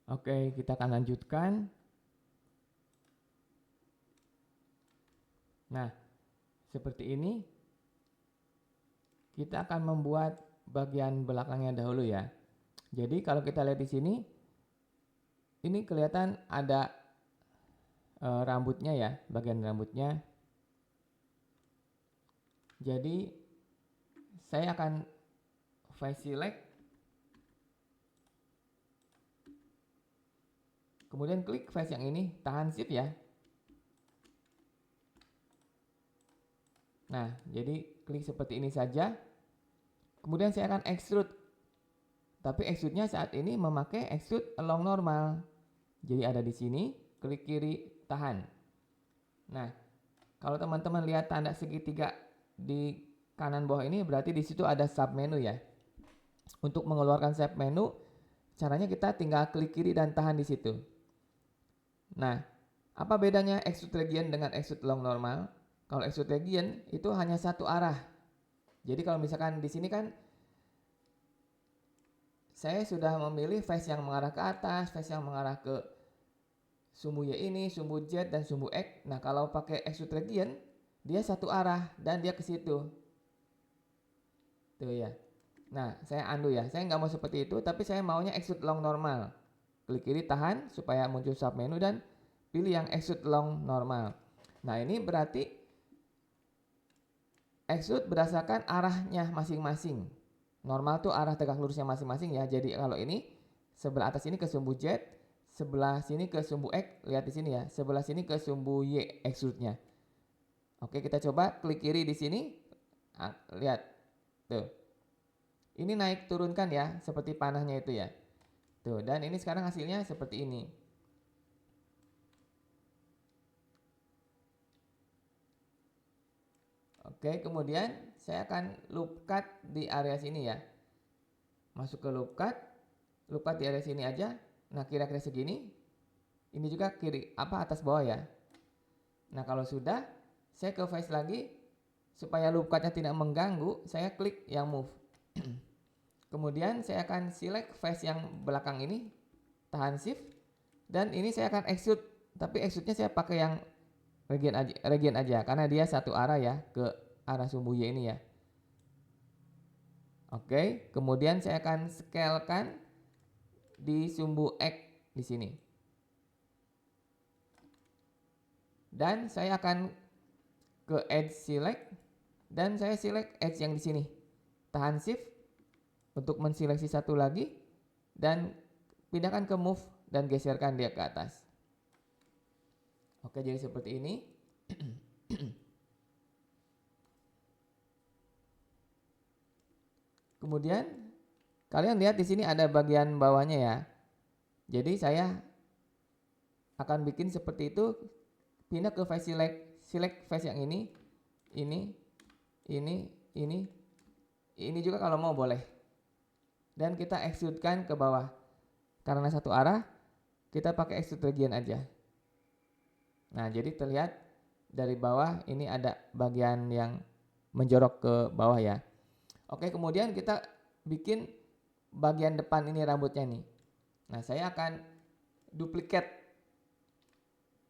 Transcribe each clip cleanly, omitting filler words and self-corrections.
Oke, kita akan lanjutkan. Nah, seperti ini. Kita akan membuat bagian belakangnya dahulu ya. Jadi kalau kita lihat di sini, ini kelihatan ada rambutnya ya, bagian rambutnya. Jadi saya akan face select, kemudian klik face yang ini, tahan shift ya. Nah, jadi klik seperti ini saja. Kemudian saya akan extrude. Tapi extrude-nya saat ini memakai extrude along normal. Jadi ada di sini, klik kiri, tahan. Nah, kalau teman-teman lihat tanda segitiga di kanan bawah ini, berarti di situ ada sub menu ya. Untuk mengeluarkan sub menu, caranya kita tinggal klik kiri dan tahan di situ. Nah, apa bedanya extrude region dengan extrude along normal? Kalau extrude region itu hanya satu arah. Jadi kalau misalkan di sini kan saya sudah memilih face yang mengarah ke atas, face yang mengarah ke sumbu Y ini, sumbu Z dan sumbu X. Nah, kalau pakai extrude region, dia satu arah dan dia ke situ. Tuh ya. Nah, saya undo ya. Saya nggak mau seperti itu, tapi saya maunya extrude along normal. Klik kiri tahan supaya muncul sub menu dan pilih yang extrude along normal. Nah, ini berarti extrude berdasarkan arahnya masing-masing. Normal tuh arah tegak lurusnya masing-masing ya. Jadi kalau ini sebelah atas ini ke sumbu Z, sebelah sini ke sumbu X, lihat di sini ya. Sebelah sini ke sumbu Y extrude-nya. Oke, kita coba klik kiri di sini. Lihat. Tuh. Ini naik turunkan ya, seperti panahnya itu ya. Tuh, dan ini sekarang hasilnya seperti ini. Oke, kemudian saya akan loop cut di area sini ya. Masuk ke loop cut di area sini aja. Nah, kira-kira segini. Ini juga kiri atas bawah ya. Nah, kalau sudah, saya ke face lagi supaya loop cut-nya tidak mengganggu, saya klik yang move. Kemudian saya akan select face yang belakang ini, tahan shift, dan ini saya akan extrude, tapi extrude-nya saya pakai yang region aja karena dia satu arah ya, ke arah sumbu Y ini ya. Oke, kemudian saya akan scale-kan di sumbu X di sini. Dan saya akan ke edge select dan saya select edge yang di sini. Tahan shift untuk menseleksi satu lagi dan pindahkan ke move dan geserkan dia ke atas. Oke, jadi seperti ini. Kemudian kalian lihat di sini ada bagian bawahnya ya. Jadi saya akan bikin seperti itu, pindah ke face select face yang ini juga kalau mau boleh. Dan kita extrude-kan ke bawah. Karena satu arah, kita pakai extrude region aja. Nah, jadi terlihat dari bawah ini ada bagian yang menjorok ke bawah ya. Oke, kemudian kita bikin bagian depan ini rambutnya nih. Nah, saya akan duplicate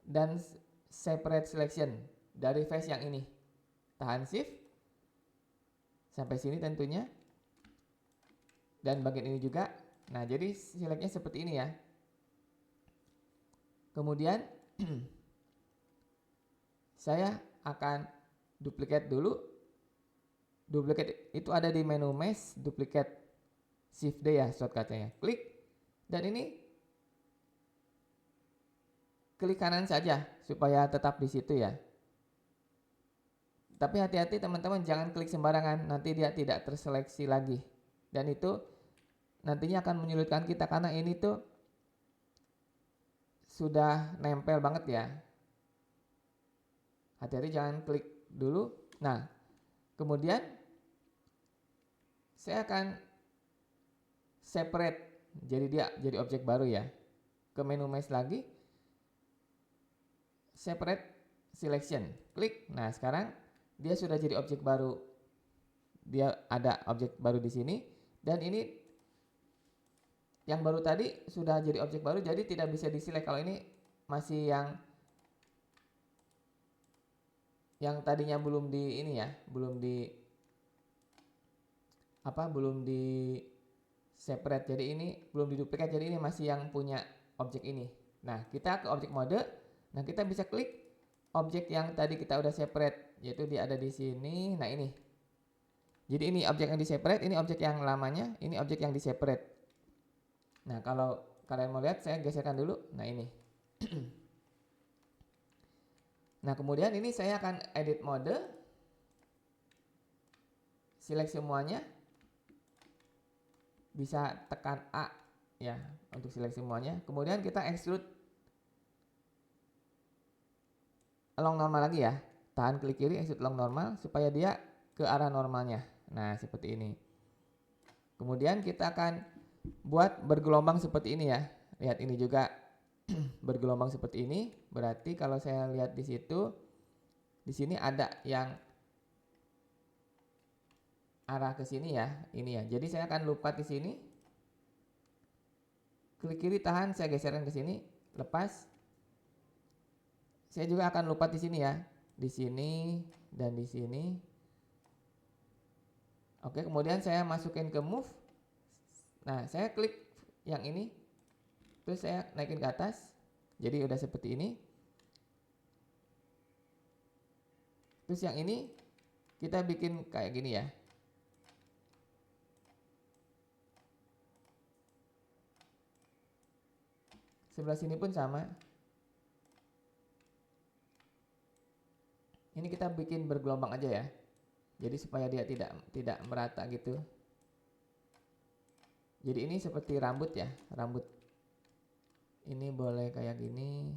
dan separate selection dari face yang ini. Tahan shift sampai sini tentunya. Dan bagian ini juga. Nah, jadi selectnya seperti ini ya. Kemudian saya akan duplicate dulu. Duplicate itu ada di menu mesh, duplicate shift D ya shortcutnya. Klik dan ini klik kanan saja supaya tetap di situ ya. Tapi hati-hati teman-teman, jangan klik sembarangan, nanti dia tidak terseleksi lagi. Dan itu nantinya akan menyulitkan kita karena ini tuh sudah nempel banget ya. Hati-hati jangan klik dulu. Nah, kemudian saya akan separate, jadi dia jadi objek baru ya. Ke menu mesh lagi, separate selection, klik. Nah, sekarang dia sudah jadi objek baru. Dia ada objek baru di sini dan ini yang baru tadi sudah jadi objek baru, jadi tidak bisa di-select. Kalau ini masih yang tadinya belum di ini ya, belum di separate. Jadi ini belum diduplikat, jadi ini masih yang punya objek ini. Nah, kita ke objek mode. Nah, kita bisa klik objek yang tadi kita udah separate, yaitu dia ada di sini. Nah, ini. Jadi ini objek yang di separate, ini objek yang lamanya, ini objek yang di separate. Nah, kalau kalian mau lihat, saya geserkan dulu. Nah, ini. Nah, kemudian ini saya akan edit mode. Select semuanya. Bisa tekan A ya untuk select semuanya. Kemudian kita extrude along normal lagi ya. Tahan klik kiri, extrude along normal supaya dia ke arah normalnya. Nah, seperti ini. Kemudian kita akan buat bergelombang seperti ini ya. Lihat ini juga bergelombang seperti ini. Berarti kalau saya lihat di situ, di sini ada yang arah ke sini ya, ini ya. Jadi saya akan lupat di sini. Klik kiri tahan, saya geserkan ke sini, lepas. Saya juga akan lupat di sini ya. Di sini dan di sini. Oke, kemudian saya masukin ke move. Nah, saya klik yang ini. Terus saya naikin ke atas. Jadi udah seperti ini. Terus yang ini kita bikin kayak gini ya. Sebelah sini pun sama. Ini kita bikin bergelombang aja ya. Jadi supaya dia tidak merata gitu. Jadi ini seperti rambut ya, rambut. Ini boleh kayak gini.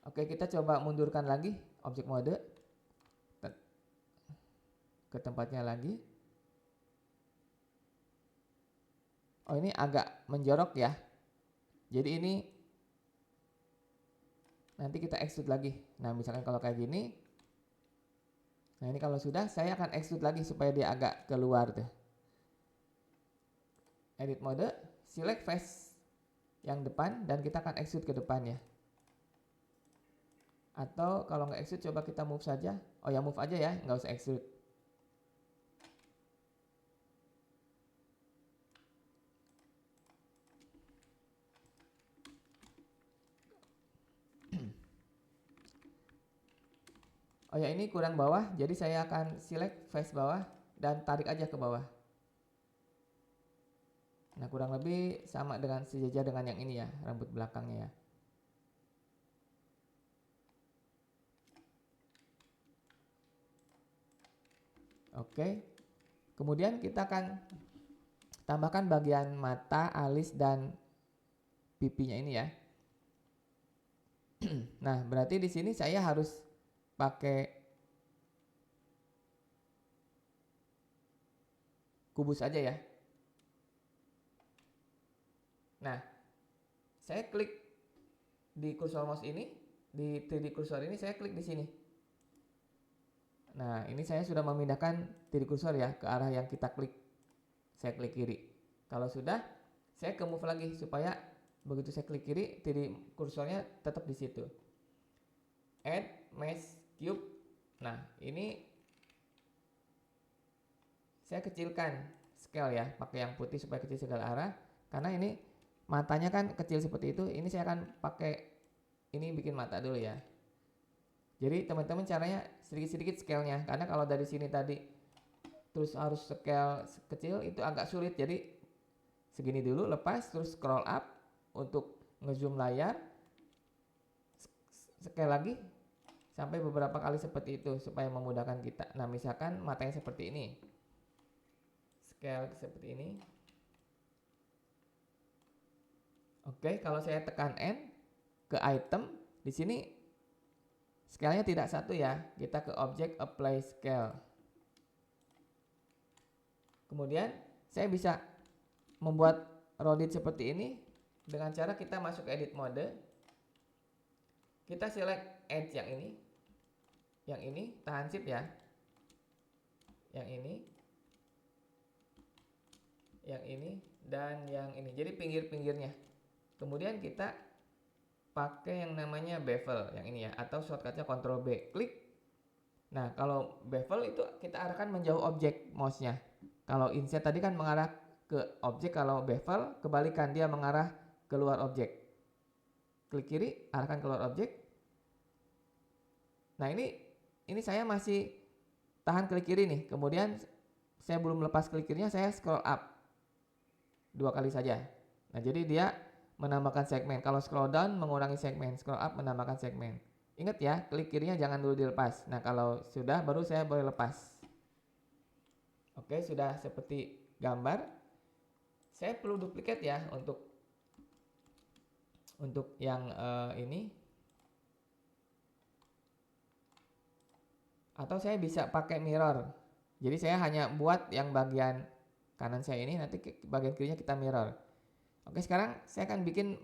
Oke, kita coba mundurkan lagi objek mode ke tempatnya lagi. Oh, ini agak menjorok ya. Jadi ini nanti kita extrude lagi. Nah, misalkan kalau kayak gini. Nah, ini kalau sudah, saya akan extrude lagi supaya dia agak keluar tuh. Edit mode, select face yang depan dan kita akan extrude ke depan ya. Atau kalau nggak extrude, coba kita move saja. Oh ya, move aja ya, nggak usah extrude. Oh ya, ini kurang bawah, jadi saya akan select face bawah dan tarik aja ke bawah. Nah, kurang lebih sama dengan sejajar dengan yang ini ya, rambut belakangnya ya. Oke. Kemudian kita akan tambahkan bagian mata, alis dan pipinya ini ya. Nah, berarti di sini saya harus pakai kubus aja ya. Nah, saya klik di kursor mouse ini, di 3D kursor ini saya klik di sini. Nah, ini saya sudah memindahkan 3D kursor ya ke arah yang kita klik. Saya klik kiri. Kalau sudah, saya ke move lagi supaya begitu saya klik kiri, 3D kursornya tetap di situ. Add mesh cube. Nah, ini saya kecilkan scale ya, pakai yang putih supaya kecil segala arah. Karena ini matanya kan kecil seperti itu. Ini saya akan pakai ini bikin mata dulu ya. Jadi teman-teman caranya sedikit-sedikit scale-nya. Karena kalau dari sini tadi terus harus scale kecil itu agak sulit. Jadi segini dulu, lepas terus scroll up untuk ngezoom layar. Scale lagi sampai beberapa kali seperti itu supaya memudahkan kita. Nah, misalkan matanya seperti ini. Scale seperti ini. Oke, kalau saya tekan N ke item, di sini scale-nya tidak satu ya. Kita ke objek apply scale. Kemudian saya bisa membuat rotate seperti ini dengan cara kita masuk ke edit mode. Kita select edge yang ini. Yang ini tahan shift ya. Yang ini. Yang ini dan yang ini. Jadi pinggir-pinggirnya. Kemudian kita pakai yang namanya bevel yang ini ya, atau shortcutnya Ctrl B, klik. Nah, kalau bevel itu kita arahkan menjauh objek mouse-nya. Kalau inset tadi kan mengarah ke objek, kalau bevel kebalikan, dia mengarah keluar objek. Klik kiri, arahkan keluar objek. Nah, ini saya masih tahan klik kiri nih. Kemudian saya belum lepas klik kirinya, saya scroll up 2 kali saja. Nah, jadi dia menambahkan segmen. Kalau scroll down mengurangi segmen, scroll up menambahkan segmen. Ingat ya, klik kirinya jangan dulu dilepas. Nah, kalau sudah baru saya boleh lepas. Oke, sudah seperti gambar. Saya perlu duplikat ya untuk yang ini. Atau saya bisa pakai mirror. Jadi saya hanya buat yang bagian kanan saya ini, nanti bagian kirinya kita mirror. Oke, sekarang saya akan bikin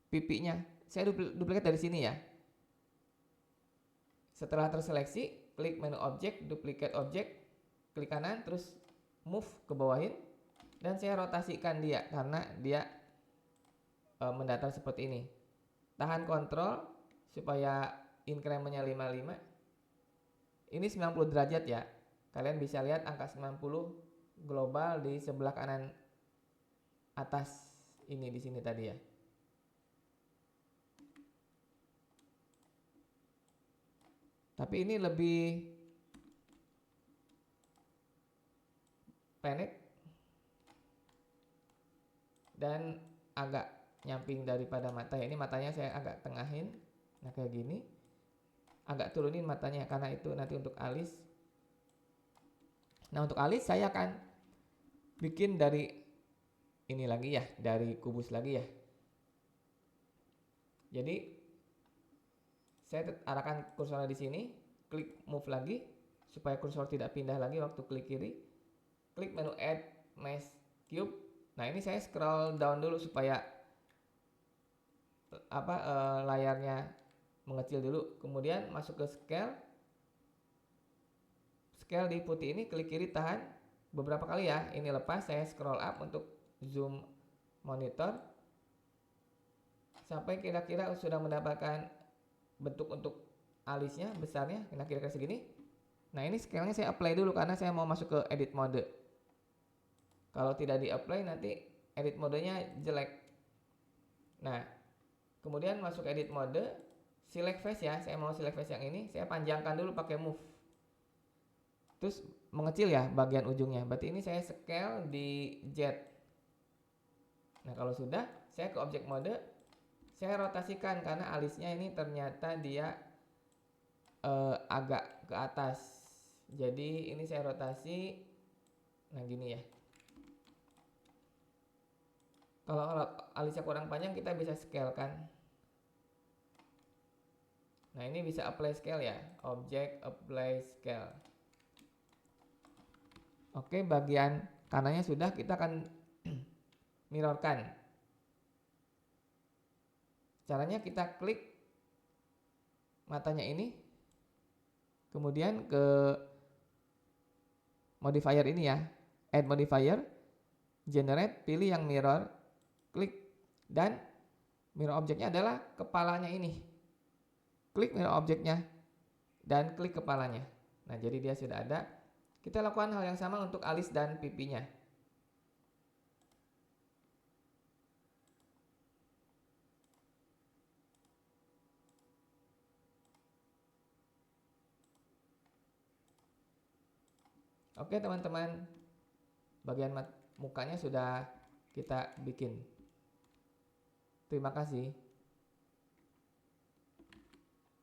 pipinya. Saya duplikat dari sini ya. Setelah terseleksi, klik menu objek, duplicate objek, klik kanan, terus move ke bawahin, dan saya rotasikan dia karena dia mendatar seperti ini. Tahan kontrol supaya incrementnya 55. Ini 90 derajat ya. Kalian bisa lihat angka 90 global di sebelah kanan atas ini di sini tadi ya. Tapi ini lebih pendek dan agak nyamping daripada mata ya. Ini matanya saya agak tengahin. Nah, kayak gini. Agak turunin matanya karena itu nanti untuk alis. Nah, untuk alis saya akan bikin dari ini lagi ya, dari kubus lagi ya. Jadi saya arahkan kursornya di sini, klik move lagi supaya kursor tidak pindah lagi waktu klik kiri. Klik menu add mesh cube. Nah, ini saya scroll down dulu supaya layarnya mengecil dulu. Kemudian masuk ke scale. Scale di putih ini, klik kiri tahan beberapa kali ya. Ini lepas, saya scroll up untuk zoom monitor sampai kira-kira sudah mendapatkan bentuk untuk alisnya, besarnya, kira-kira segini. Nah, ini scale-nya saya apply dulu karena saya mau masuk ke edit mode. Kalau tidak di apply nanti edit modenya jelek. Nah, kemudian masuk edit mode, select face ya, saya mau select face yang ini, saya panjangkan dulu pakai move. Terus mengecil ya bagian ujungnya. Berarti ini saya scale di Z. Nah, kalau sudah, saya ke object mode, saya rotasikan karena alisnya ini ternyata dia agak ke atas. Jadi ini saya rotasi. Nah, gini ya. Kalau alisnya kurang panjang kita bisa scale kan. Nah, ini bisa apply scale ya. Object apply scale. Oke, bagian kanannya sudah, kita akan mirrorkan. Caranya kita klik matanya ini, kemudian ke modifier ini ya, add modifier, generate, pilih yang mirror, klik, dan mirror objeknya adalah kepalanya ini. Klik mirror objeknya dan klik kepalanya. Nah, jadi dia sudah ada. Kita lakukan hal yang sama untuk alis dan pipinya. Oke teman-teman, bagian mukanya sudah kita bikin. Terima kasih.